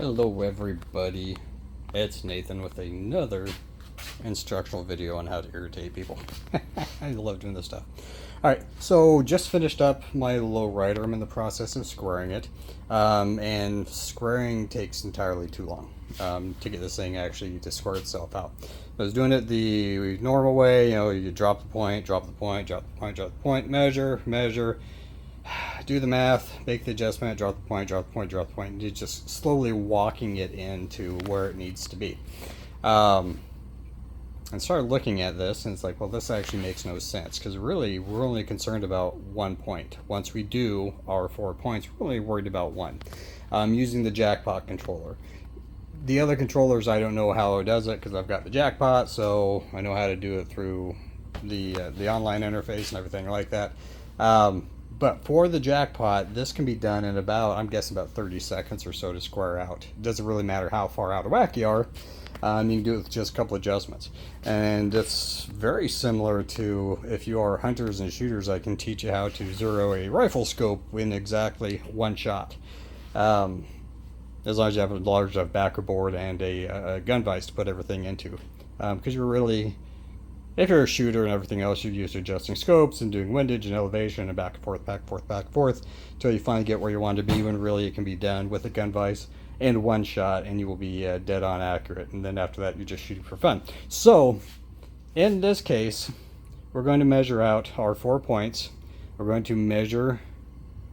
Hello everybody, it's Nathan with another instructional video on how to irritate people. I love doing this stuff. Alright, so just finished up my lowrider. I'm in the process of squaring it, and squaring takes entirely too long to get this thing actually to square itself out. I was doing it the normal way, you drop the point, drop the point, drop the point, drop the point, measure, do the math, make the adjustment, drop the point, drop the point, drop the point, and you're just slowly walking it into where it needs to be. And started looking at this, and it's like, well, this actually makes no sense, because really we're only concerned about 1 point. Once we do our 4 points, we're only worried about one. Using the jackpot controller. The other controllers, I don't know how it does it, because I've got the jackpot, so I know how to do it through the online interface and everything like that. But for the jackpot, this can be done in about, I'm guessing, about 30 seconds or so to square out. It doesn't really matter how far out of whack you are. You can do it with just a couple adjustments. And it's very similar to, if you are hunters and shooters, I can teach you how to zero a rifle scope in exactly one shot. As long as you have a large enough backer board and a gun vise to put everything into. Because you're really, if you're a shooter and everything else, you're used to adjusting scopes and doing windage and elevation and back and forth, back and forth, back and forth, until you finally get where you want to be, when really it can be done with a gun vise and one shot, and you will be dead on accurate. And then after that, you're just shooting for fun. So in this case, we're going to measure out our 4 points. We're going to measure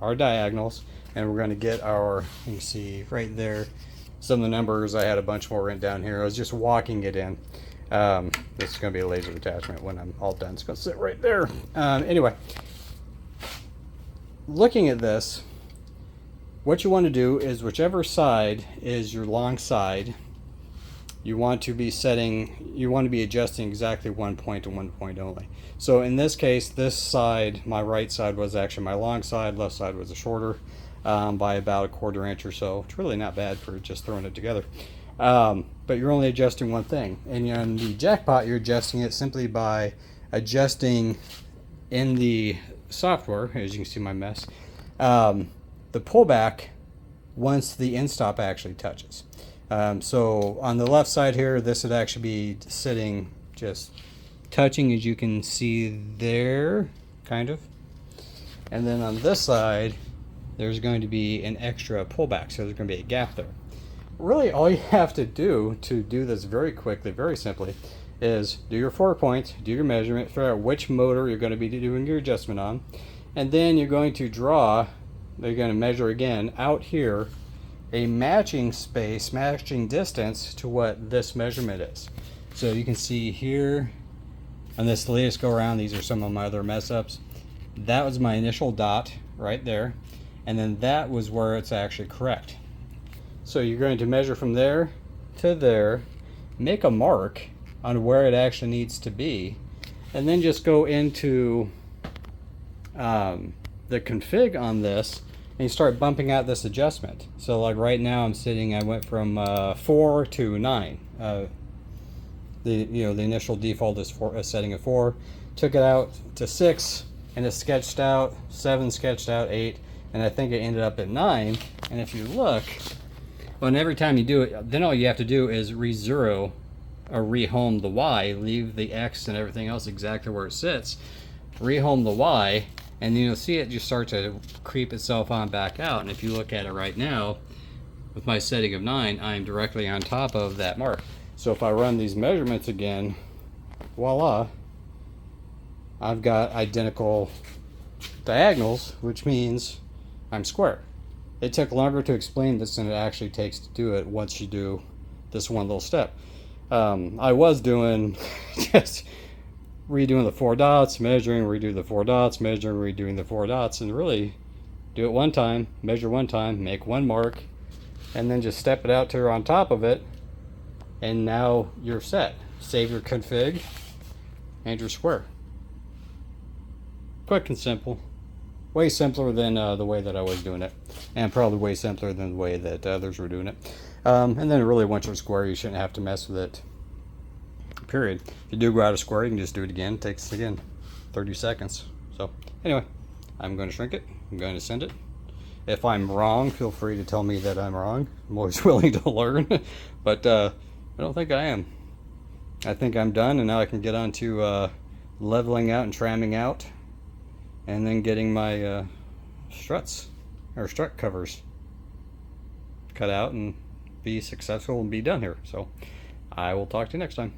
our diagonals, and we're going to get our, you can see right there, some of the numbers. I had a bunch more written down here. I was just walking it in. This is going to be a laser attachment when I'm all done. It's going to sit right there. Anyway, looking at this, what you want to do is, whichever side is your long side, you want to be adjusting exactly 1 point and 1 point only. So in this case, this side, my right side, was actually my long side, left side was a shorter, by about 1/4 inch or so. It's really not bad for just throwing it together. But you're only adjusting one thing. And on the jackpot, you're adjusting it simply by adjusting in the software, as you can see my mess, the pullback once the end stop actually touches. So on the left side here, this would actually be sitting just touching, as you can see there, kind of. And then on this side, there's going to be an extra pullback, so there's going to be a gap there. Really, all you have to do this very quickly, very simply, is do your 4 points, do your measurement, figure out which motor you're going to be doing your adjustment on, and then you're going to measure again out here a matching space, matching distance to what this measurement is. So you can see here on this latest go around, these are some of my other mess ups. That was my initial dot right there, and then that was where it's actually correct. So you're going to measure from there to there, make a mark on where it actually needs to be, and then just go into the config on this, and you start bumping out this adjustment. So like right now I went from 4 to 9. The initial default is a setting of 4. Took it out to 6, and it sketched out 7, sketched out 8, and I think it ended up at 9. And if you look, well, and every time you do it, then all you have to do is re-zero or rehome the Y, leave the X and everything else exactly where it sits, rehome the Y, and then you'll see it just start to creep itself on back out. And if you look at it right now, with my setting of 9, I'm directly on top of that mark. So if I run these measurements again, voila, I've got identical diagonals, which means I'm square. It took longer to explain this than it actually takes to do it once you do this one little step. I was doing just redoing the 4 dots, measuring, redo the 4 dots, measuring, redoing the 4 dots, and really do it one time, measure one time, make one mark, and then just step it out to on top of it, and now you're set. Save your config, and you're square. Quick and simple. Way simpler than the way that I was doing it, and probably way simpler than the way that others were doing it. And then really, once you're square, you shouldn't have to mess with it, period. If you do go out of square, you can just do it again. It takes, again, 30 seconds. So anyway, I'm going to shrink it, I'm going to send it, If I'm wrong, feel free to tell me that I'm wrong. I'm always willing to learn, but I don't think I am. I think I'm done, and now I can get on to leveling out and tramming out, and then getting my struts or strut covers cut out and be successful and be done here. So I will talk to you next time.